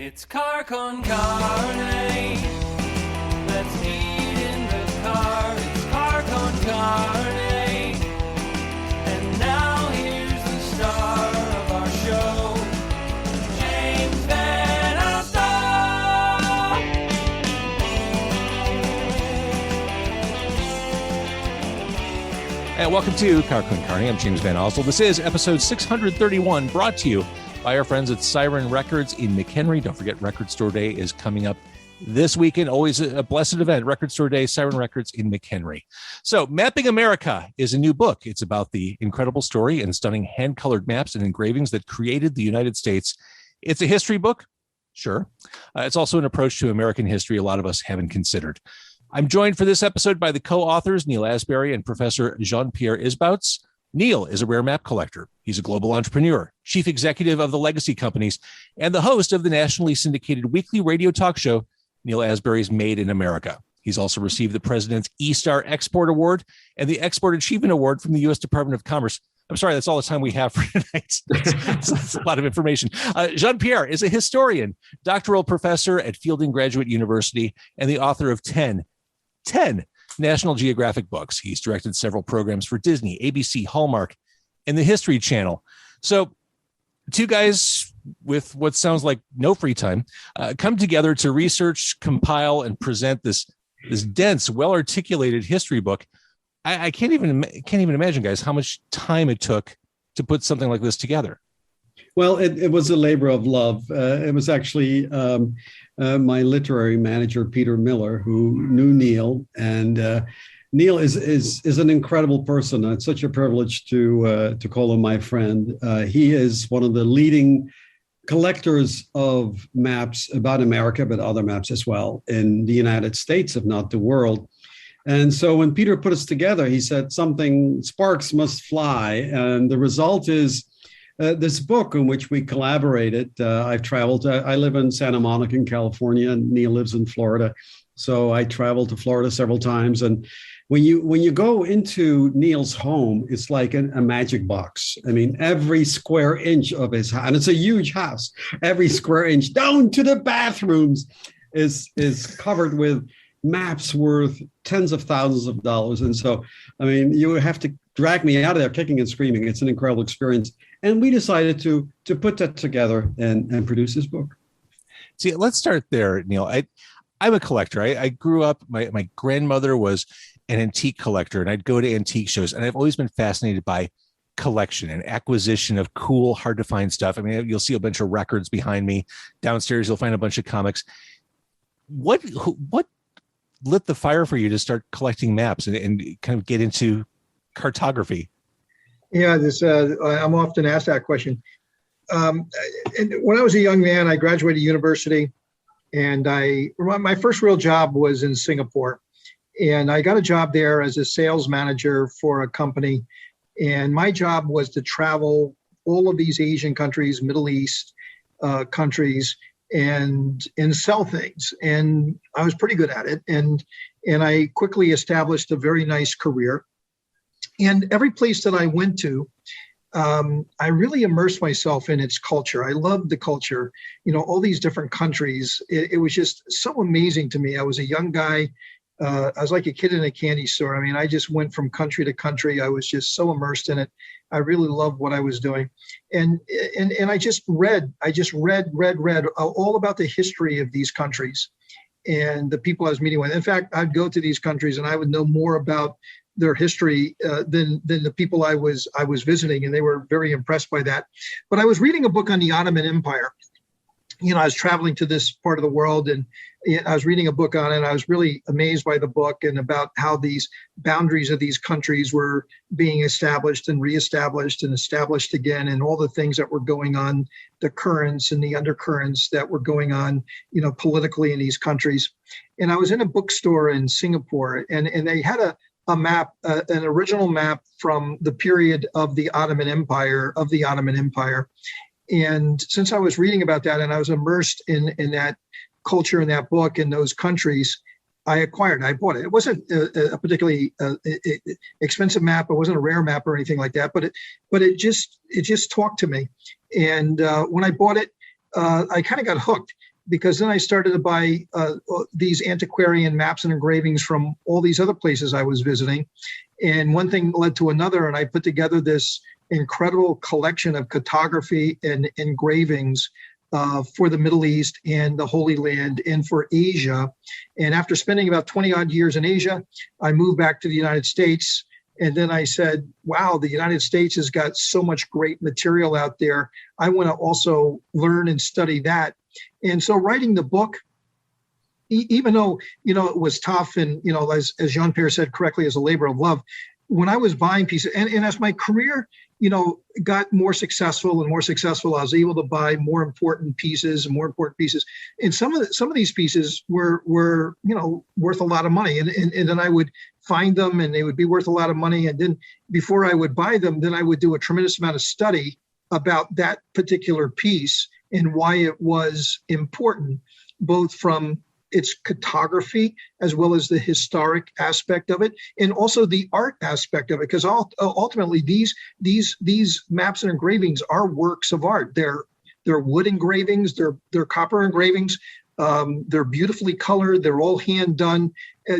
It's car con carne. Let's eat in the car. It's car con carne. And now here's the star of our show, James Van Alstyne. And welcome to Car con Carne. I'm James Van Alstyne. This is episode 631, brought to you by our friends at Siren Records in McHenry. Don't forget, Record Store Day is coming up this weekend. Always a blessed event. Record Store Day, Siren Records in McHenry. So, Mapping America is a new book. It's about the incredible story and stunning hand-colored maps and engravings that created the United States. It's a history book, sure. It's also an approach to American history a lot of us haven't considered. I'm joined for this episode by the co-authors, Neal Asbury and Professor Jean-Pierre Isbouts. Neal is a rare map collector. He's a global entrepreneur, chief executive of the Legacy Companies, and the host of the nationally syndicated weekly radio talk show, Neal Asbury's Made in America. He's also received the President's E-Star Export Award and the Export Achievement Award from the U.S. Department of Commerce. I'm sorry, that's all the time we have for tonight. That's a lot of information. Jean-Pierre is a historian, doctoral professor at Fielding Graduate University, and the author of 10 National Geographic books. He's directed several programs for Disney, ABC, Hallmark, and the History Channel. So two guys with what sounds like no free time come together to research, compile, and present this dense, well-articulated history book. I can't even imagine, guys, how much time it took to put something like this together. Well, it was a labor of love. It was actually my literary manager, Peter Miller, who knew Neal. And Neal is an incredible person. It's such a privilege to call him my friend. He is one of the leading collectors of maps about America, but other maps as well in the United States, if not the world. And so when Peter put us together, he said sparks must fly. And the result is this book in which we collaborated. I've traveled. I live in Santa Monica in California, and Neal lives in Florida. So I traveled to Florida several times. And when you go into Neal's home, it's like a magic box. I mean, every square inch of his house, and it's a huge house, every square inch down to the bathrooms is covered with maps worth tens of thousands of dollars. And so, I mean, you have to drag me out of there kicking and screaming. It's an incredible experience. And we decided to put that together and produce this book. See, let's start there, Neal. I'm a collector. I grew up, my grandmother was an antique collector, and I'd go to antique shows, and I've always been fascinated by collection and acquisition of cool, hard to find stuff. I mean, you'll see a bunch of records behind me. Downstairs, you'll find a bunch of comics. What lit the fire for you to start collecting maps and kind of get into cartography? Yeah, I'm often asked that question. And when I was a young man, I graduated university, and my first real job was in Singapore. And I got a job there as a sales manager for a company. And my job was to travel all of these Asian countries, Middle East countries, and sell things. And I was pretty good at it. And I quickly established a very nice career. And every place that I went to, I really immersed myself in its culture. I loved the culture, all these different countries. It was just so amazing to me. I was a young guy. I was like a kid in a candy store. I mean, I just went from country to country. I was just so immersed in it. I really loved what I was doing. And I just read all about the history of these countries and the people I was meeting with. In fact, I'd go to these countries and I would know more about their history than the people I was visiting, and they were very impressed by that. But I was reading a book on the Ottoman Empire. I was traveling to this part of the world, and I was reading a book on it. And I was really amazed by the book and about how these boundaries of these countries were being established and reestablished and established again, and all the things that were going on, the currents and the undercurrents that were going on, politically in these countries. And I was in a bookstore in Singapore, and they had a map, an original map from the period of the Ottoman Empire, And since I was reading about that and I was immersed in that culture, in that book, in those countries, I bought it. It wasn't a particularly expensive map. It wasn't a rare map or anything like that, but it just talked to me. And when I bought it, I kind of got hooked. because then I started to buy these antiquarian maps and engravings from all these other places I was visiting. And one thing led to another, and I put together this incredible collection of cartography and engravings for the Middle East and the Holy Land and for Asia. And after spending about 20 odd years in Asia, I moved back to the United States. And then I said, wow, the United States has got so much great material out there. I want to also learn and study that. And so writing the book, even though, it was tough and, as Jean-Pierre said correctly, as a labor of love, when I was buying pieces and as my career, got more successful, I was able to buy more important pieces. And some of these pieces were worth a lot of money. And then I would find them and they would be worth a lot of money. And then before I would buy them, then I would do a tremendous amount of study about that particular piece and why it was important, both from its cartography as well as the historic aspect of it, and also the art aspect of it. Because ultimately, these maps and engravings are works of art. They're wood engravings, they're copper engravings. They're beautifully colored. They're all hand done.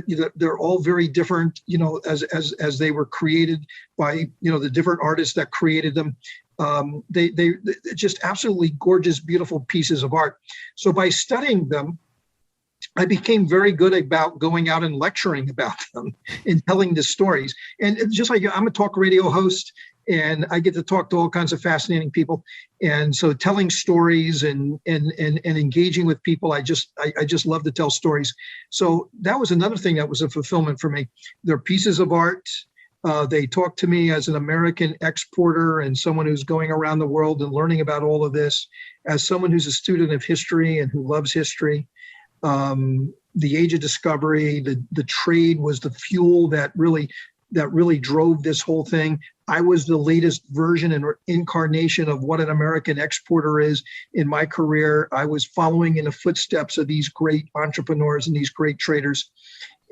They're all very different, as they were created by the different artists that created them. They just absolutely gorgeous, beautiful pieces of art. So by studying them, I became very good about going out and lecturing about them and telling the stories. And just like I'm a talk radio host, and I get to talk to all kinds of fascinating people. And so telling stories and engaging with people, I just love to tell stories. So that was another thing that was a fulfillment for me. They're pieces of art. They talk to me as an American exporter and someone who's going around the world and learning about all of this, as someone who's a student of history and who loves history. The age of discovery, the trade was the fuel that really drove this whole thing. I was the latest version and incarnation of what an American exporter is in my career. I was following in the footsteps of these great entrepreneurs and these great traders.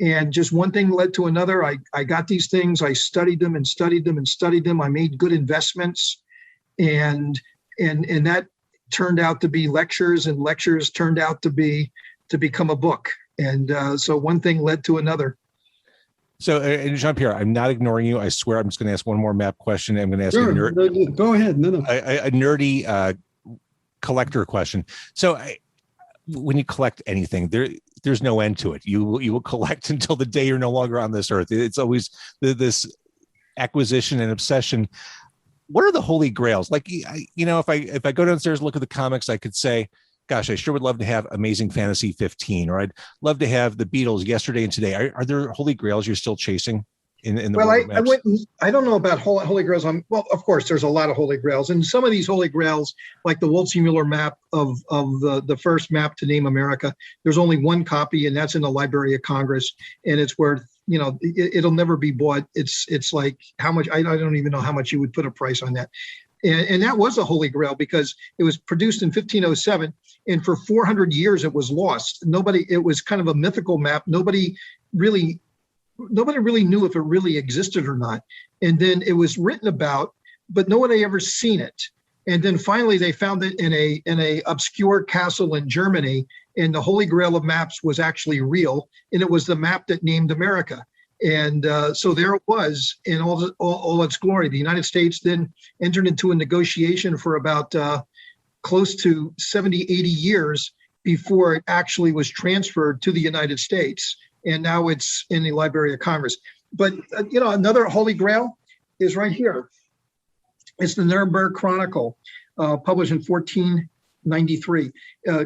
And just one thing led to another. I got these things. I studied them and studied them and studied them. I made good investments, and that turned out to be lectures, and lectures turned out to become a book. And so one thing led to another. So, Jean-Pierre, I'm not ignoring you. I swear I'm just going to ask one more map question. I'm going to ask Sure. Go ahead. No. A nerdy collector question. So when you collect anything, there's no end to it. You will collect until the day you're no longer on this earth. It's always this acquisition and obsession. What are the holy grails? Like, if I go downstairs and look at the comics, I could say, gosh, I sure would love to have Amazing Fantasy 15, or I'd love to have the Beatles yesterday and today. Are there holy grails you're still chasing in the world of maps? I don't know about holy grails. Well, of course, there's a lot of holy grails, and some of these holy grails, like the Waldseemüller map of the first map to name America, there's only one copy, and that's in the Library of Congress, and it's worth, it'll never be bought. It's like how much, I don't even know how much you would put a price on that. And that was a holy grail because it was produced in 1507, and for 400 years it was lost. It was kind of a mythical map. Nobody really knew if it really existed or not. And then it was written about, but no one had ever seen it. And then finally they found it in a obscure castle in Germany, and the Holy Grail of maps was actually real, and it was the map that named America. And so there it was in all its glory. The United States then entered into a negotiation for about close to 70, 80 years before it actually was transferred to the United States. And now it's in the Library of Congress. But, another holy grail is right here. It's the Nuremberg Chronicle, published in 1493.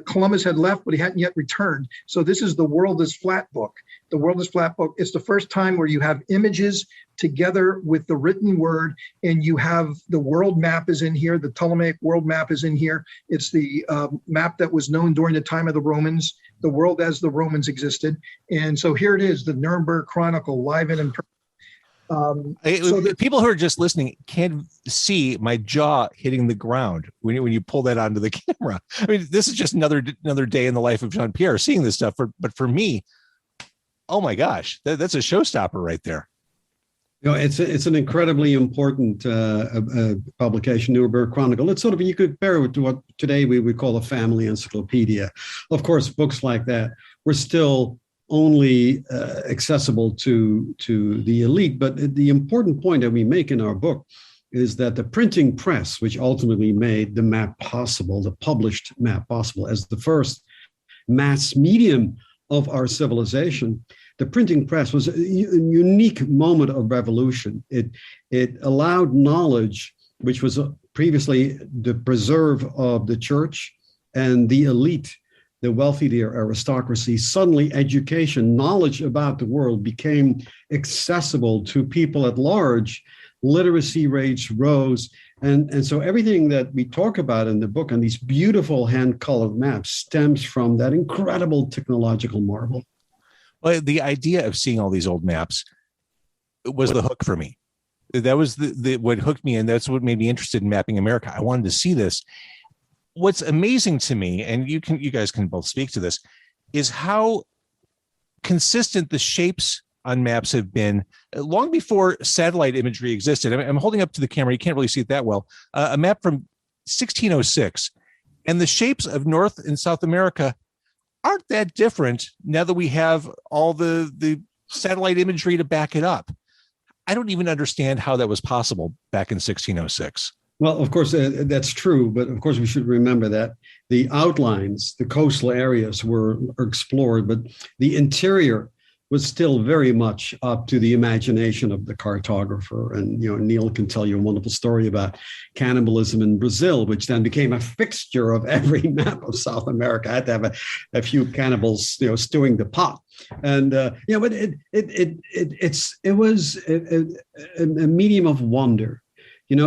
Columbus had left, but he hadn't yet returned. So this is the World is Flat book. The World is Flat book. It's the first time where you have images together with the written word, and you have the world map is in here. The Ptolemaic world map is in here. It's the map that was known during the time of the Romans, the world as the Romans existed. And so here it is, the Nuremberg Chronicle, live and in person. People who are just listening can't see my jaw hitting the ground when you pull that onto the camera. I mean, this is just another day in the life of Jean-Pierre seeing this stuff. But for me, oh my gosh, that's a showstopper right there. It's an incredibly important publication, Nuremberg Chronicle. It's sort of, you could compare it to what today we would call a family encyclopedia. Of course, books like that were still only accessible to the elite. But the important point that we make in our book is that the printing press, which ultimately made the map possible, the published map possible, as the first mass medium of our civilization, the printing press was a unique moment of revolution. It allowed knowledge, which was previously the preserve of the church and the elite, the wealthy, the aristocracy. Suddenly, education, knowledge about the world became accessible to people at large. Literacy rates rose. And so everything that we talk about in the book and these beautiful hand-colored maps stems from that incredible technological marvel. Well, the idea of seeing all these old maps was the hook for me. That was the what hooked me, and that's what made me interested in mapping America. I wanted to see this. What's amazing to me, and you guys can both speak to this, is how consistent the shapes on maps have been long before satellite imagery existed. I'm holding up to the camera. You can't really see it that well. A map from 1606, and the shapes of North and South America aren't that different now that we have all the satellite imagery to back it up. I don't even understand how that was possible back in 1606. Well, of course, that's true. But of course, we should remember that the outlines, the coastal areas were explored, but the interior was still very much up to the imagination of the cartographer. And, Neal can tell you a wonderful story about cannibalism in Brazil, which then became a fixture of every map of South America. I had to have a few cannibals, stewing the pot. And, but it was a medium of wonder.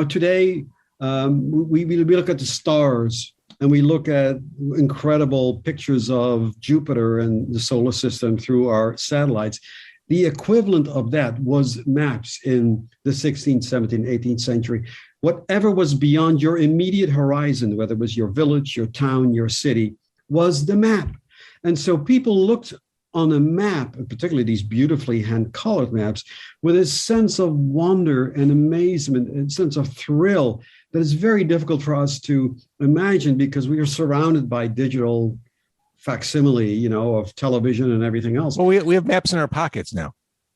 Today, we look at the stars, and we look at incredible pictures of Jupiter and the solar system through our satellites. The equivalent of that was maps in the 16th, 17th, 18th century. Whatever was beyond your immediate horizon, whether it was your village, your town, your city, was the map. And so people looked on a map, particularly these beautifully hand-colored maps, with a sense of wonder and amazement and sense of thrill that is very difficult for us to imagine because we are surrounded by digital facsimile, of television and everything else. Well, we have maps in our pockets now.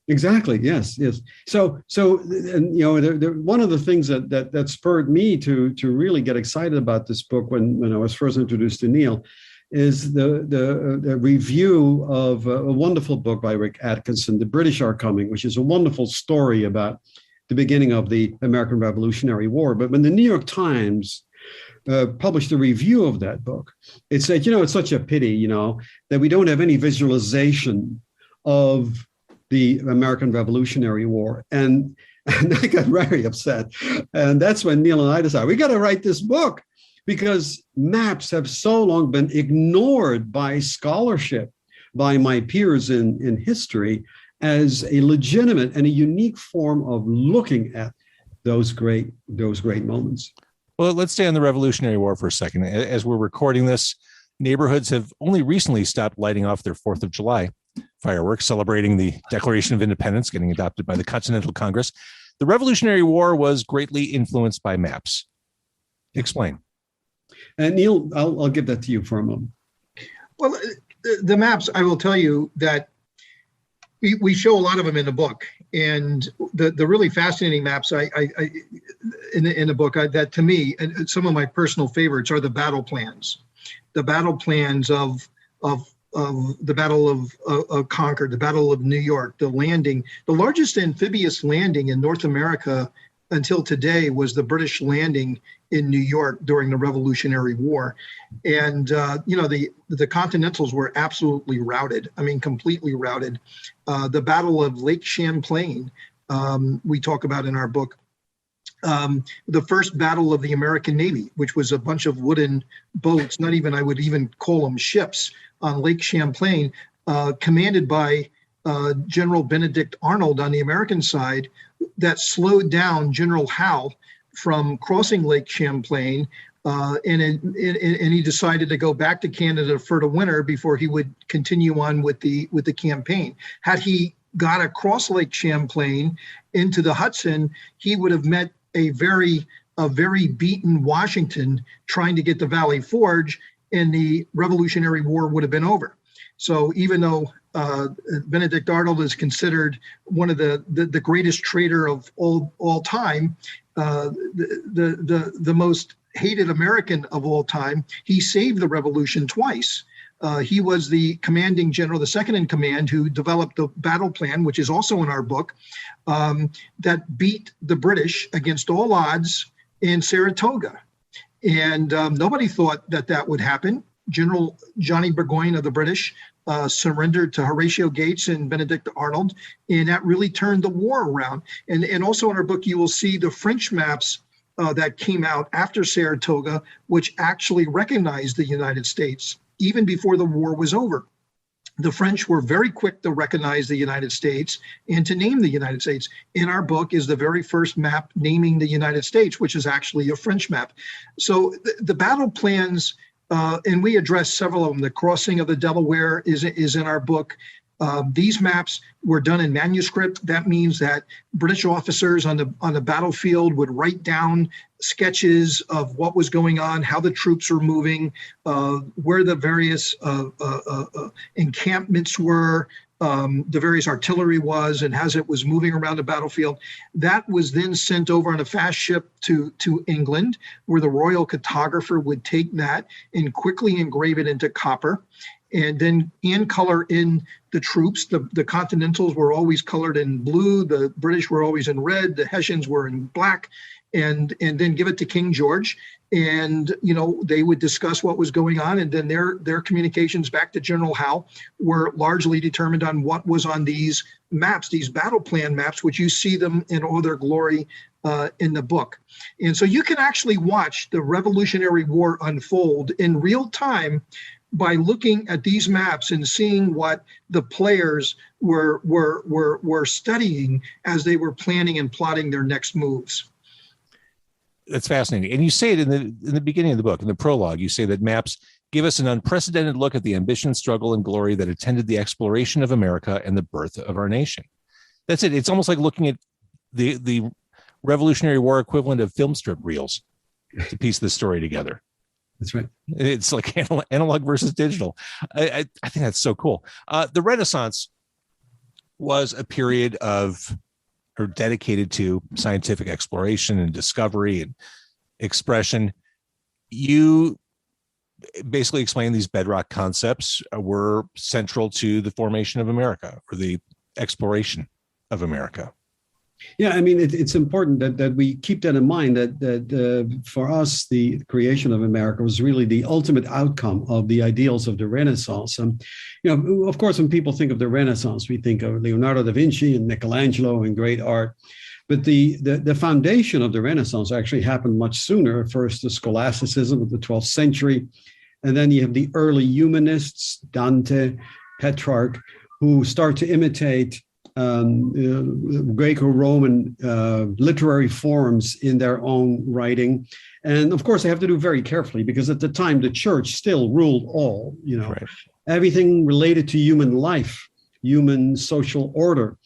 Exactly. Yes. So, and one of the things that spurred me to really get excited about this book when I was first introduced to Neal is the review of a wonderful book by Rick Atkinson, The British Are Coming, which is a wonderful story about the beginning of the American Revolutionary War. But when the New York Times published a review of that book, it said, it's such a pity, that we don't have any visualization of the American Revolutionary War. And I got very upset. And that's when Neal and I decided, we got to write this book, because maps have so long been ignored by scholarship, by my peers in history, as a legitimate and a unique form of looking at those great moments. Well, let's stay on the Revolutionary War for a second. As we're recording this, neighborhoods have only recently stopped lighting off their 4th of July fireworks, celebrating the Declaration of Independence getting adopted by the Continental Congress. The Revolutionary War was greatly influenced by maps. Explain. And Neal, I'll give that to you for a moment. Well, the maps, I will tell you that we show a lot of them in the book, and the really fascinating maps in the book that to me, and some of my personal favorites are the battle plans of the Battle of Concord, the Battle of New York, the landing. The largest amphibious landing in North America until today was the British landing in New York during the Revolutionary War. And, the Continentals were absolutely routed. I mean, completely routed. The Battle of Lake Champlain, we talk about in our book. The first battle of the American Navy, which was a bunch of wooden boats, I would even call them ships, on Lake Champlain, commanded by General Benedict Arnold on the American side, that slowed down General Howe from crossing Lake Champlain, and he decided to go back to Canada for the winter before he would continue on with the campaign. Had he got across Lake Champlain into the Hudson, he would have met a very beaten Washington trying to get the Valley Forge, and the Revolutionary War would have been over. So even though Benedict Arnold is considered one of the greatest trader of all time, the most hated American of all time, he saved the revolution twice. He was the commanding general, the second in command, who developed the battle plan, which is also in our book, that beat the British against all odds in Saratoga. And nobody thought that would happen. General Johnny Burgoyne of the British surrendered to Horatio Gates and Benedict Arnold, and that really turned the war around. And also in our book, you will see the French maps that came out after Saratoga, which actually recognized the United States even before the war was over. The French were very quick to recognize the United States and to name the United States. In our book is the very first map naming the United States, which is actually a French map. So the battle plans, and we address several of them. The crossing of the Delaware is in our book. These maps were done in manuscript. That means that British officers on the battlefield would write down sketches of what was going on, how the troops were moving, where the various encampments were, the various artillery was, and as it was moving around the battlefield. That was then sent over on a fast ship to England, where the royal cartographer would take that and quickly engrave it into copper, and then in color in the troops. The Continentals were always colored in blue, the British were always in red, the Hessians were in black, and then give it to King George. And, they would discuss what was going on, and then their communications back to General Howe were largely determined on what was on these maps, these battle plan maps, which you see them in all their glory in the book. And so you can actually watch the Revolutionary War unfold in real time by looking at these maps and seeing what the players were studying as they were planning and plotting their next moves. That's fascinating. And you say it in the beginning of the book, in the prologue, you say that maps give us an unprecedented look at the ambition, struggle, and glory that attended the exploration of America and the birth of our nation. That's it. It's almost like looking at the Revolutionary War equivalent of film strip reels to piece the story together. That's right. It's like analog versus digital. I think that's so cool. The Renaissance was a period dedicated to scientific exploration and discovery and expression. You basically explain these bedrock concepts were central to the formation of America, or the exploration of America. Yeah, I mean, it's important that we keep that in mind, that for us, the creation of America was really the ultimate outcome of the ideals of the Renaissance. Of course, when people think of the Renaissance, we think of Leonardo da Vinci and Michelangelo and great art. But the foundation of the Renaissance actually happened much sooner. First, the scholasticism of the 12th century. And then you have the early humanists, Dante, Petrarch, who start to imitate Greco-Roman literary forms in their own writing. And of course, they have to do very carefully, because at the time, the church still ruled all, right. Everything related to human life, human social order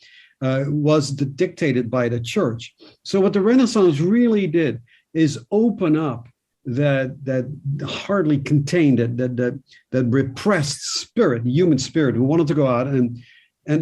was dictated by the church. So what the Renaissance really did is open up that hardly contained, that repressed spirit, human spirit, who wanted to go out and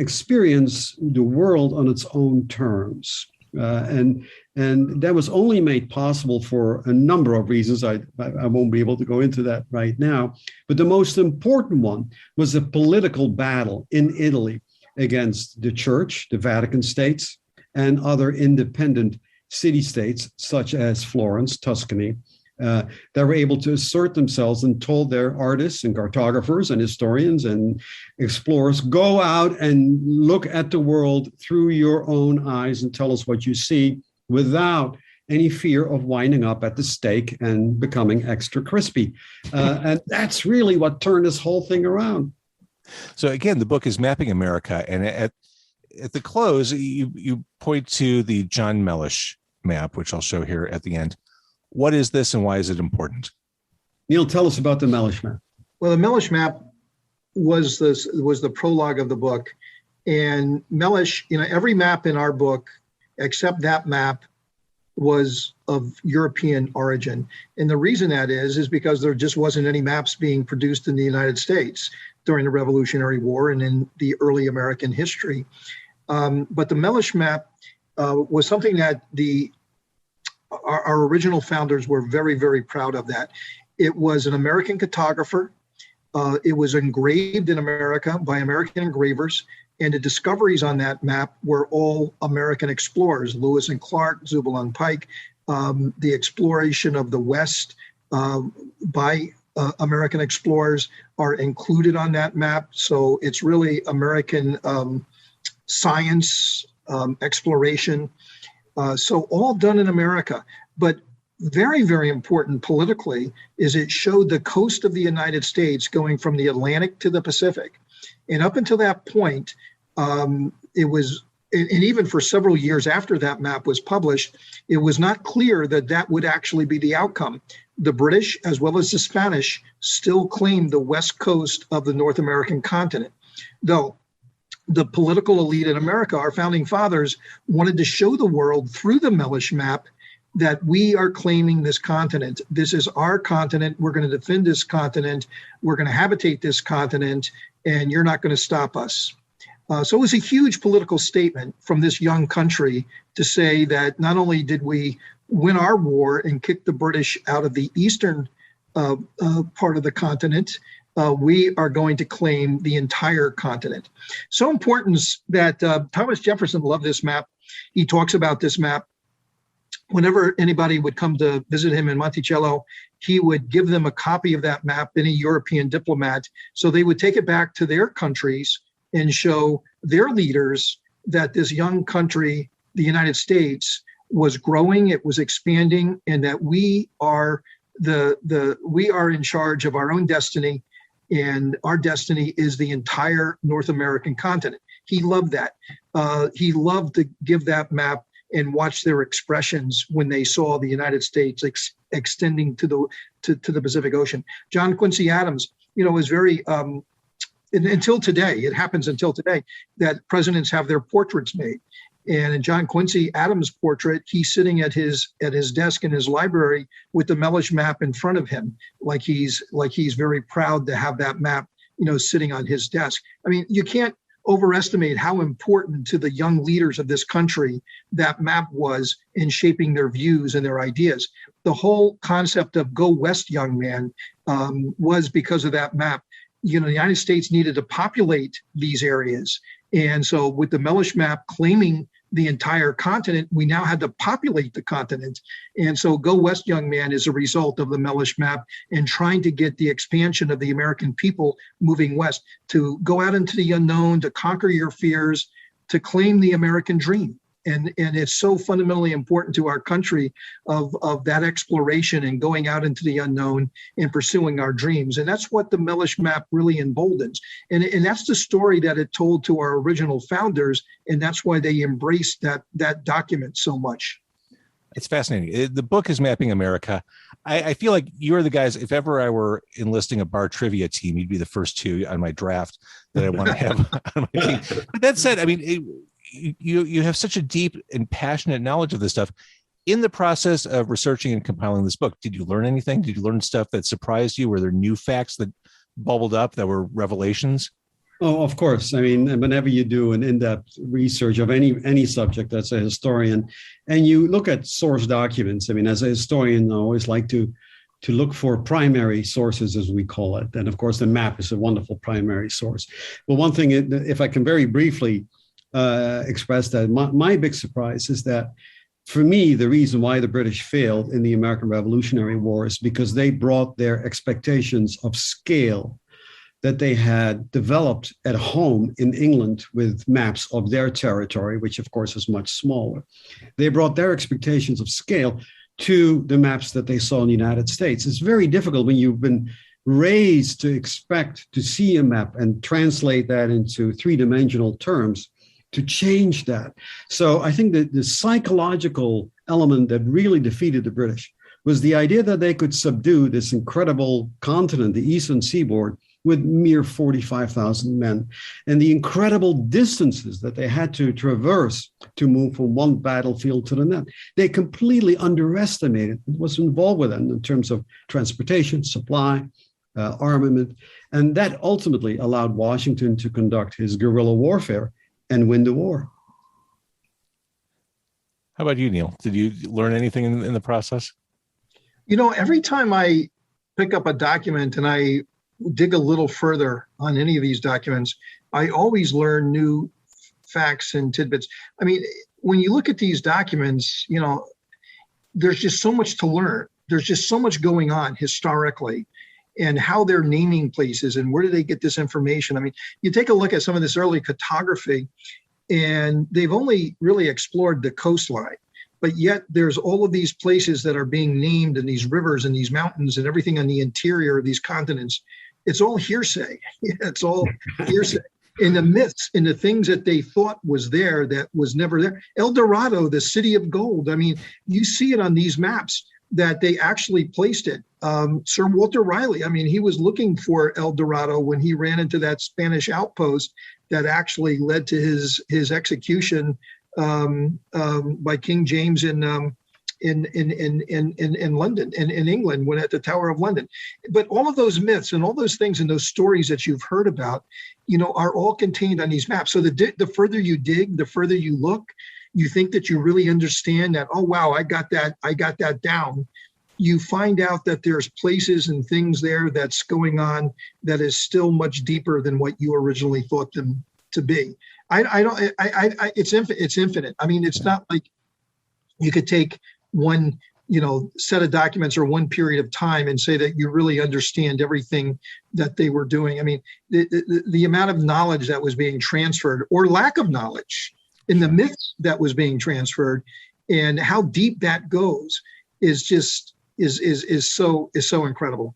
experience the world on its own terms. And that was only made possible for a number of reasons. I won't be able to go into that right now. But the most important one was the political battle in Italy against the church, the Vatican states, and other independent city-states, such as Florence, Tuscany, that were able to assert themselves and told their artists and cartographers and historians and explorers, go out and look at the world through your own eyes and tell us what you see, without any fear of winding up at the stake and becoming extra crispy. And that's really what turned this whole thing around. So again, the book is Mapping America. And at the close, you point to the John Mellish map, which I'll show here at the end. What is this and why is it important? Neal, tell us about the Mellish map. Well, the Mellish map was the prologue of the book. And Mellish, every map in our book, except that map, was of European origin. And the reason that is because there just wasn't any maps being produced in the United States during the Revolutionary War and in the early American history. But the Mellish map was something that our original founders were very, very proud of that. It was an American cartographer. It was engraved in America by American engravers. And the discoveries on that map were all American explorers, Lewis and Clark, Zebulon Pike. The exploration of the West by American explorers are included on that map. So it's really American science, exploration. So all done in America. But very, very important politically is it showed the coast of the United States going from the Atlantic to the Pacific. And up until that point, it was, and even for several years after that map was published, it was not clear that that would actually be the outcome. The British, as well as the Spanish, still claimed the west coast of the North American continent. Though the political elite in America, our founding fathers, wanted to show the world through the Mellish map that we are claiming this continent. This is our continent. We're going to defend this continent. We're going to habitate this continent, and you're not going to stop us. So it was a huge political statement from this young country to say that not only did we win our war and kick the British out of the eastern part of the continent, we are going to claim the entire continent. So important that Thomas Jefferson loved this map. He talks about this map. Whenever anybody would come to visit him in Monticello, he would give them a copy of that map, any European diplomat, so they would take it back to their countries and show their leaders that this young country, the United States, was growing, it was expanding, and that we are we are in charge of our own destiny, and our destiny is the entire North American continent. He loved that. He loved to give that map and watch their expressions when they saw the United States extending to the Pacific Ocean. John Quincy Adams, is very until today. It happens until today that presidents have their portraits made. And in John Quincy Adams' portrait, he's sitting at his desk in his library with the Mellish map in front of him, like he's very proud to have that map, sitting on his desk. I mean, you can't overestimate how important to the young leaders of this country that map was in shaping their views and their ideas. The whole concept of go west, young man, was because of that map. The United States needed to populate these areas. And so with the Mellish map claiming the entire continent, we now had to populate the continent. And so Go West, Young Man is a result of the Mellish map and trying to get the expansion of the American people moving west, to go out into the unknown, to conquer your fears, to claim the American dream. And it's so fundamentally important to our country of that exploration and going out into the unknown and pursuing our dreams. And that's what the Mellish map really emboldens. And that's the story that it told to our original founders. And that's why they embraced that document so much. It's fascinating. The book is Mapping America. I feel like you're the guys, if ever I were enlisting a bar trivia team, you'd be the first two on my draft that I want to have on my team. But that said, I mean, you have such a deep and passionate knowledge of this stuff. In the process of researching and compiling this book, did you learn anything? Did you learn stuff that surprised you? Were there new facts that bubbled up that were revelations? Oh, of course. I mean, whenever you do an in-depth research of any subject as a historian, and you look at source documents, I mean, as a historian, I always like to look for primary sources, as we call it. And of course, the map is a wonderful primary source. But one thing, if I can very briefly express that, my big surprise is that, for me, the reason why the British failed in the American Revolutionary War is because they brought their expectations of scale that they had developed at home in England with maps of their territory, which of course is much smaller. They brought their expectations of scale to the maps that they saw in the United States. It's very difficult when you've been raised to expect to see a map and translate that into three-dimensional terms, to change that. So I think that the psychological element that really defeated the British was the idea that they could subdue this incredible continent, the eastern seaboard, with mere 45,000 men, and the incredible distances that they had to traverse to move from one battlefield to the next. They completely underestimated what was involved with them in terms of transportation, supply, armament, and that ultimately allowed Washington to conduct his guerrilla warfare and win the war. How about you, Neal? Did you learn anything in the process? Every time I pick up a document and I dig a little further on any of these documents, I always learn new facts and tidbits. I mean, when you look at these documents, there's just so much to learn. There's just so much going on historically and how they're naming places and where do they get this information. I mean, you take a look at some of this early cartography and they've only really explored the coastline, but yet there's all of these places that are being named and these rivers and these mountains and everything on the interior of these continents. It's all hearsay. It's all hearsay. In the myths, in the things that they thought was there that was never there. El Dorado, the city of gold. I mean, you see it on these maps that they actually placed it. Sir Walter Raleigh, I mean, he was looking for El Dorado when he ran into that Spanish outpost that actually led to his execution by King James in London, in England, when at the Tower of London. But all of those myths and all those things and those stories that you've heard about, are all contained on these maps. So the further you dig, the further you look, you think that you really understand that, oh, wow, I got that down. You find out that there's places and things there that's going on that is still much deeper than what you originally thought them to be. It's infinite. I mean, it's not like you could take one, set of documents or one period of time and say that you really understand everything that they were doing. I mean, the amount of knowledge that was being transferred or lack of knowledge in the myths that was being transferred and how deep that goes is just is so incredible.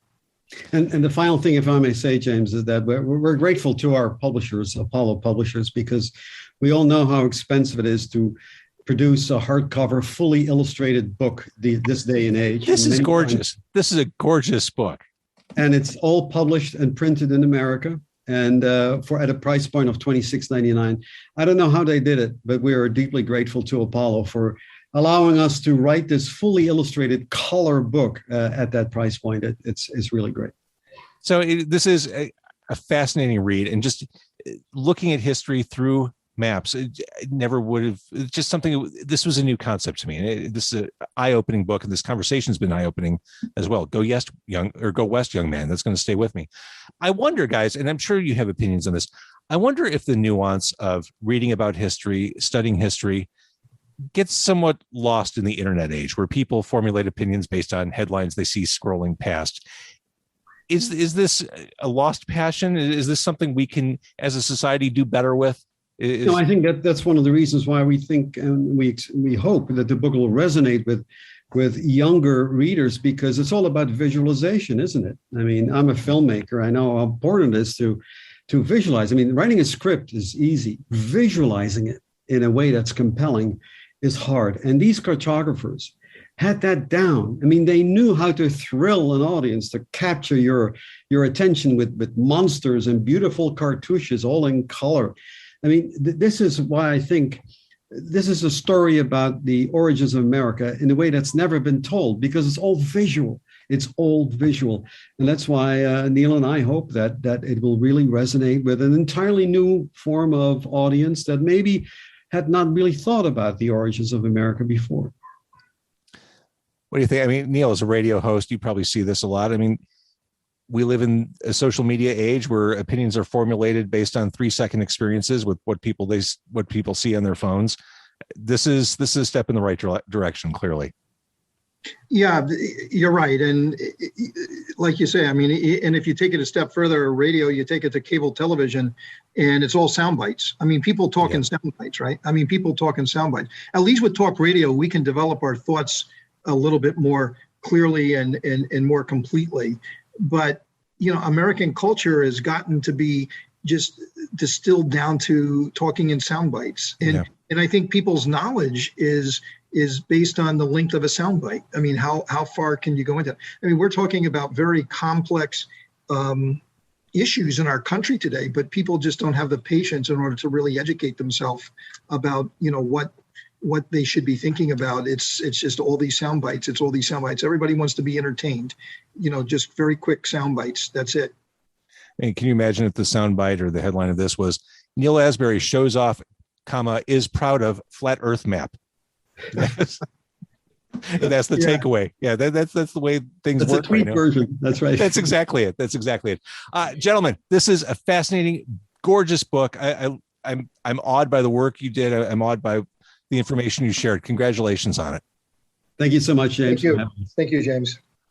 And the final thing, if I may say, James, is that we're grateful to our publishers, Apollo Publishers, because we all know how expensive it is to produce a hardcover, fully illustrated book this day and age. This is gorgeous. This is a gorgeous book. And it's all published and printed in America, and at a price point of $26.99. I don't know how they did it, but we are deeply grateful to Apollo for allowing us to write this fully illustrated color book at that price point. It's really great. So this is a fascinating read, and just looking at history through maps, it never would have, it's just something, this was a new concept to me. And this is an eye-opening book, and this conversation's been eye-opening as well. Go west, young man. That's going to stay with me. I wonder, guys, and I'm sure you have opinions on this. I wonder if the nuance of reading about history, studying history, gets somewhat lost in the internet age, where people formulate opinions based on headlines they see scrolling past. Is this a lost passion? Is this something we can, as a society, do better with? I think that's one of the reasons why we think and we hope that the book will resonate with younger readers, because it's all about visualization, isn't it? I mean, I'm a filmmaker. I know how important it is to visualize. I mean, writing a script is easy. Visualizing it in a way that's compelling is hard. And these cartographers had that down. I mean, they knew how to thrill an audience, to capture your attention with monsters and beautiful cartouches all in color. I mean, this is why I think this is a story about the origins of America in a way that's never been told, because it's all visual. It's all visual. And that's why Neal and I hope that it will really resonate with an entirely new form of audience that maybe had not really thought about the origins of America before. What do you think? I mean, Neal, as a radio host, you probably see this a lot. I mean, we live in a social media age where opinions are formulated based on 3-second experiences with what people see on their phones. This is a step in the right direction, clearly. Yeah, you're right. And like you say, I mean, and if you take it a step further, radio, you take it to cable television, and it's all sound bites. I mean, people talk in sound bites, right? I mean, people talk in sound bites. At least with talk radio, we can develop our thoughts a little bit more clearly and more completely. But, American culture has gotten to be just distilled down to talking in sound bites. And I think people's knowledge is is based on the length of a soundbite. I mean, how far can you go into it? I mean, we're talking about very complex issues in our country today, but people just don't have the patience in order to really educate themselves about, what they should be thinking about. It's just all these sound bites. It's all these sound bites. Everybody wants to be entertained, just very quick sound bites. That's it. And can you imagine if the soundbite or the headline of this was Neal Asbury shows off, is proud of flat Earth map? That's the takeaway. Yeah, that's the way things That's work. A tweet right now. version. That's right. That's exactly it. Gentlemen, this is a fascinating, gorgeous book. I'm awed by the work you did. I'm awed by the information you shared. Congratulations on it. Thank you so much, James. Thank you, James.